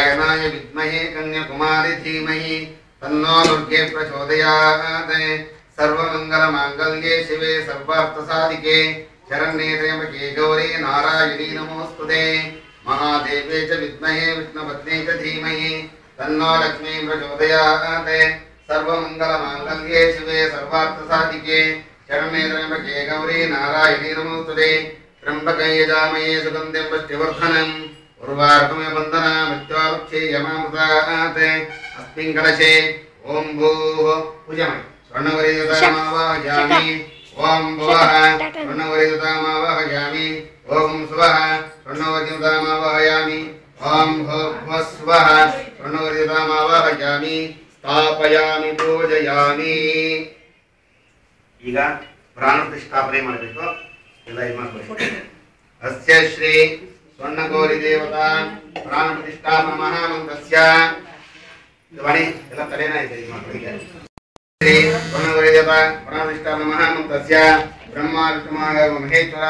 कात्यायनाय विद्महे कन्याकुमारी धीमहि तन्नो दुर्गे प्रचोदयात्। सर्वमंगलमांगल्ये शिवे सर्वार्थसाधिके शरण्ये त्र्यंबके गौरी नारायणी नमोस्तुते। महादेवे च विद्महे विष्णुपत्नी च धीमहि तन्नो लक्ष्मी प्रचोदयात्। सर्वमंगलमांगल्ये शिवे सर्वार्थसाधिके शरण्ये त्र्यंबके गौरी नारायणी नमोस्तुते। त्र्यंबकं यजामहे सुगन्धिं पुष्टिवर्धनम् उर्वारुकमेव वन्दनामि मृत्युमुक्षे यमामृतात्। अस्मिन् कलशे ओम भूः पूजयामि स्वर्णवरिदतामावाहयामि। ओम भुवः स्वर्णवरिदतामावाहयामि। ओम स्वः स्वर्णवरिदतामावाहयामि। ओम भुवः स्वः स्वर्णवरिदतामावाहयामि। स्थापयामि पूजयामि। ಈಗ ಪ್ರಾಣ ಪ್ರತಿಷ್ಠಾಪನೆ ಮಾಡಬೇಕು ಎಲ್ಲ ಇದು ಮಾಡಬೇಕು। ಅಸ್ಯ ಶ್ರೀ ಸ್ವರ್ಣಗೌರಿ ದೇವತಾ ಪ್ರಾಣ ಪ್ರತಿಷ್ಠಾಪನ ಮಹಾಮಂತ್ರಸ್ಯ ವಾಣಿ ಎಲ್ಲ ತಲೆನ ಇದೆ ಇದು ಮಾಡಬೇಕು। ಶ್ರೀ ಸ್ವರ್ಣಗೌರಿ ದೇವತಾ ಪ್ರಾಣ ಪ್ರತಿಷ್ಠಾಪನ ಮಹಾಮಂತ್ರಸ್ಯ ಬ್ರಹ್ಮ ವಿಷ್ಣು ಮಹೇಶ್ವರ